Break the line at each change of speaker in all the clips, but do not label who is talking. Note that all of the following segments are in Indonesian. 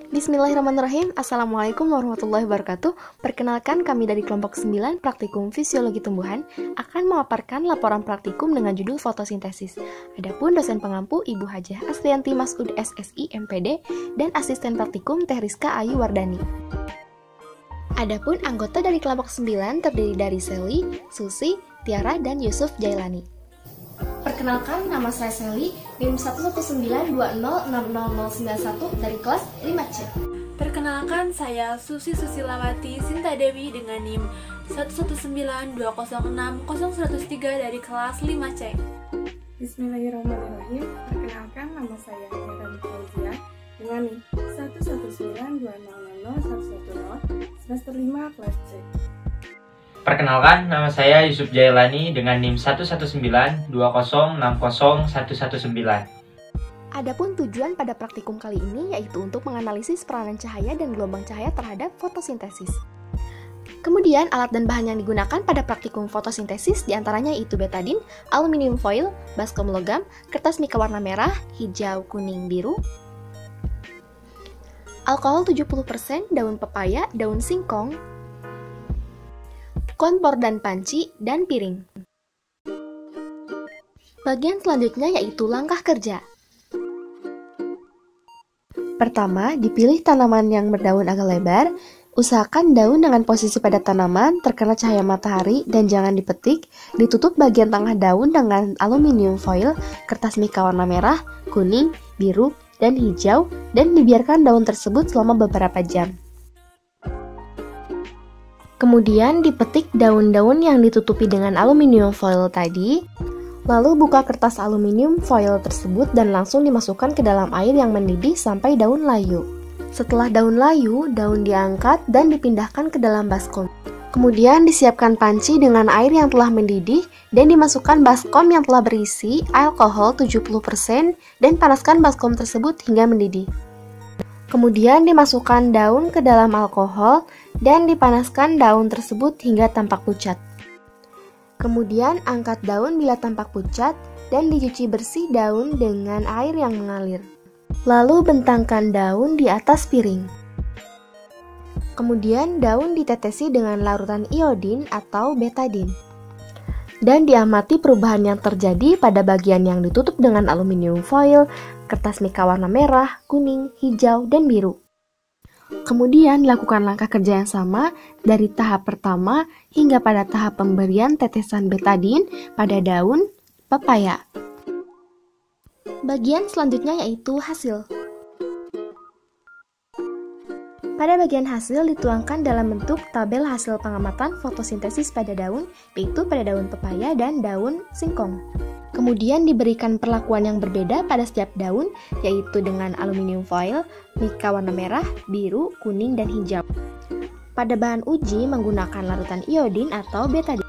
Bismillahirrahmanirrahim. Assalamualaikum warahmatullahi wabarakatuh. Perkenalkan, kami dari kelompok 9 Praktikum Fisiologi Tumbuhan akan memaparkan laporan praktikum dengan judul fotosintesis. Adapun dosen pengampu Ibu Hajah Astrianti Masud SSI MPD dan asisten praktikum Teh Rizka Ayu Wardani. Adapun anggota dari kelompok 9 terdiri dari Sally, Susi, Tiara, dan Yusuf Jailani. Perkenalkan, nama saya Sally, NIM 11920600091 dari kelas 5C.
Perkenalkan, saya Susi Susilawati Sinta Dewi dengan NIM 11920600103 dari kelas 5C.
Bismillahirrahmanirrahim. Perkenalkan, nama saya Tiara Fauzia dengan NIM 11920000110 semester 5 kelas C.
Perkenalkan, nama saya Yusuf Jailani dengan NIM 11920600119.
Adapun tujuan pada praktikum kali ini yaitu untuk menganalisis peranan cahaya dan gelombang cahaya terhadap fotosintesis. Kemudian, alat dan bahan yang digunakan pada praktikum fotosintesis diantaranya yaitu betadin, aluminium foil, baskom logam, kertas mika warna merah, hijau, kuning, biru, alkohol 70%, daun pepaya, daun singkong, kompor dan panci, dan piring. Bagian selanjutnya yaitu langkah kerja. Pertama, dipilih tanaman yang berdaun agak lebar. Usahakan daun dengan posisi pada tanaman terkena cahaya matahari dan jangan dipetik. Ditutup bagian tengah daun dengan aluminium foil, kertas mika warna merah, kuning, biru, dan hijau, dan dibiarkan daun tersebut selama beberapa jam. Kemudian dipetik daun-daun yang ditutupi dengan aluminium foil tadi, lalu buka kertas aluminium foil tersebut dan langsung dimasukkan ke dalam air yang mendidih sampai daun layu. Setelah daun layu, daun diangkat dan dipindahkan ke dalam baskom. Kemudian disiapkan panci dengan air yang telah mendidih dan dimasukkan baskom yang telah berisi alkohol 70% dan panaskan baskom tersebut hingga mendidih. Kemudian dimasukkan daun ke dalam alkohol dan dipanaskan daun tersebut hingga tampak pucat. Kemudian angkat daun bila tampak pucat dan dicuci bersih daun dengan air yang mengalir. Lalu bentangkan daun di atas piring. Kemudian daun ditetesi dengan larutan iodin atau betadin. Dan diamati perubahan yang terjadi pada bagian yang ditutup dengan aluminium foil, kertas mika warna merah, kuning, hijau, dan biru. Kemudian lakukan langkah kerja yang sama dari tahap pertama hingga pada tahap pemberian tetesan betadin pada daun pepaya. Bagian selanjutnya yaitu hasil. Pada bagian hasil dituangkan dalam bentuk tabel hasil pengamatan fotosintesis pada daun, yaitu pada daun pepaya dan daun singkong. Kemudian diberikan perlakuan yang berbeda pada setiap daun, yaitu dengan aluminium foil, mika warna merah, biru, kuning, dan hijau. Pada bahan uji menggunakan larutan iodin atau betadin.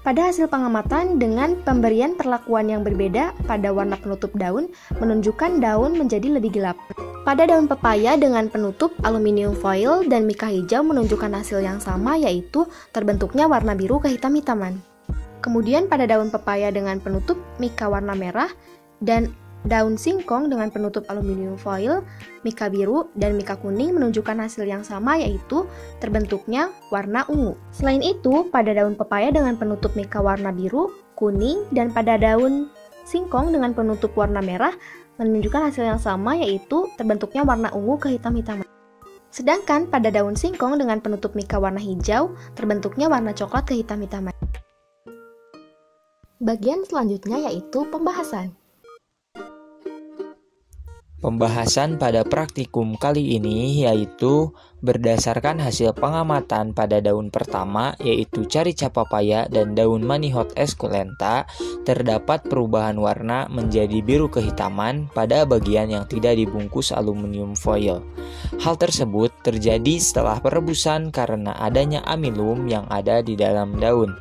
Pada hasil pengamatan dengan pemberian perlakuan yang berbeda pada warna penutup daun menunjukkan daun menjadi lebih gelap. Pada daun pepaya dengan penutup aluminium foil dan mika hijau menunjukkan hasil yang sama, yaitu terbentuknya warna biru kehitam-hitaman. Kemudian pada daun pepaya dengan penutup mika warna merah dan daun singkong dengan penutup aluminium foil, mika biru, dan mika kuning menunjukkan hasil yang sama, yaitu terbentuknya warna ungu. Selain itu, pada daun pepaya dengan penutup mika warna biru, kuning, dan pada daun singkong dengan penutup warna merah menunjukkan hasil yang sama, yaitu terbentuknya warna ungu kehitam-hitaman. Sedangkan pada daun singkong dengan penutup mika warna hijau, terbentuknya warna coklat kehitam-hitaman. Bagian selanjutnya yaitu pembahasan.
Pembahasan pada praktikum kali ini yaitu berdasarkan hasil pengamatan pada daun pertama yaitu carica papaya dan daun manihot esculenta, terdapat perubahan warna menjadi biru kehitaman pada bagian yang tidak dibungkus aluminium foil. Hal tersebut terjadi setelah perebusan karena adanya amilum yang ada di dalam daun.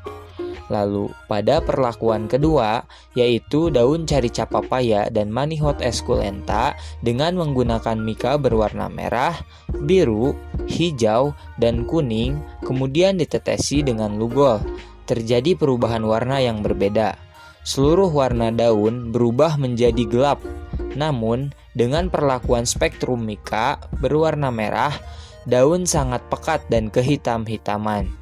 Lalu pada perlakuan kedua yaitu daun carica papaya dan manihot esculenta dengan menggunakan mika berwarna merah, biru, hijau, dan kuning kemudian ditetesi dengan lugol. Terjadi perubahan warna yang berbeda. Seluruh warna daun berubah menjadi gelap. Namun Dengan perlakuan spektrum mika berwarna merah, daun sangat pekat dan kehitam-hitaman.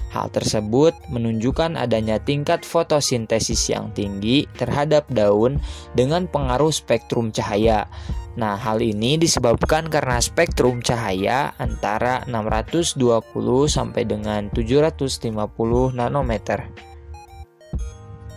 Hal tersebut menunjukkan adanya tingkat fotosintesis yang tinggi terhadap daun dengan pengaruh spektrum cahaya. Nah, hal ini disebabkan karena spektrum cahaya antara 620 sampai dengan 750 nanometer.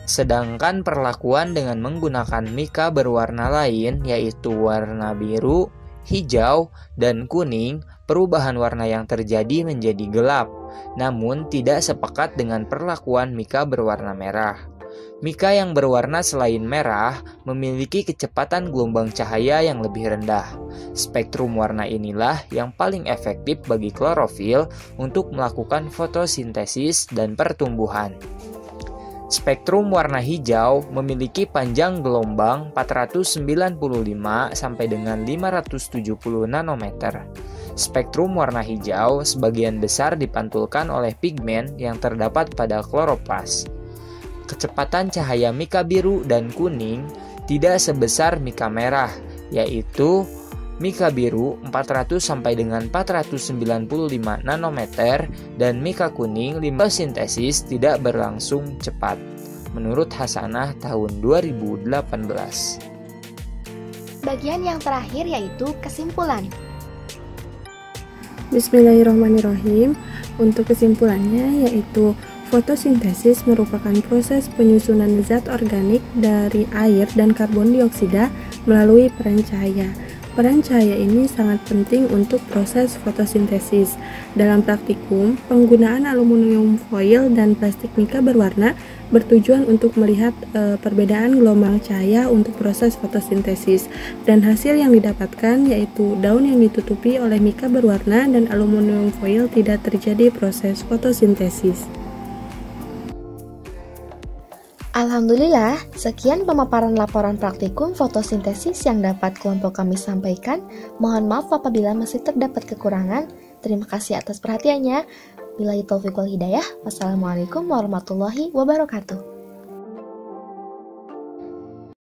Sedangkan perlakuan dengan menggunakan mika berwarna lain yaitu warna biru, hijau, dan kuning, perubahan warna yang terjadi menjadi gelap, namun tidak sepakat dengan perlakuan mika berwarna merah. Mika yang berwarna selain merah memiliki kecepatan gelombang cahaya yang lebih rendah. Spektrum warna inilah yang paling efektif bagi klorofil untuk melakukan fotosintesis dan pertumbuhan. Spektrum warna hijau memiliki panjang gelombang 495 sampai dengan 570 nanometer. Spektrum warna hijau sebagian besar dipantulkan oleh pigmen yang terdapat pada kloroplas. Kecepatan cahaya mika biru dan kuning tidak sebesar mika merah, yaitu mika biru 400 sampai dengan 495 nanometer dan mika kuning sintesis tidak berlangsung cepat. Menurut Hasanah tahun 2018.
Bagian yang terakhir yaitu kesimpulan.
Bismillahirrahmanirrahim. Untuk kesimpulannya yaitu fotosintesis merupakan proses penyusunan zat organik dari air dan karbon dioksida melalui peran cahaya. Peran cahaya ini sangat penting untuk proses fotosintesis. Dalam praktikum, penggunaan aluminium foil dan plastik mika berwarna bertujuan untuk melihat perbedaan gelombang cahaya untuk proses fotosintesis, dan hasil yang didapatkan yaitu daun yang ditutupi oleh mika berwarna dan aluminium foil tidak terjadi proses fotosintesis.
Alhamdulillah, sekian pemaparan laporan praktikum fotosintesis yang dapat kelompok kami sampaikan. Mohon maaf apabila masih terdapat kekurangan. Terima kasih atas perhatiannya. Billahi taufiq wal hidayah. Wassalamualaikum warahmatullahi wabarakatuh.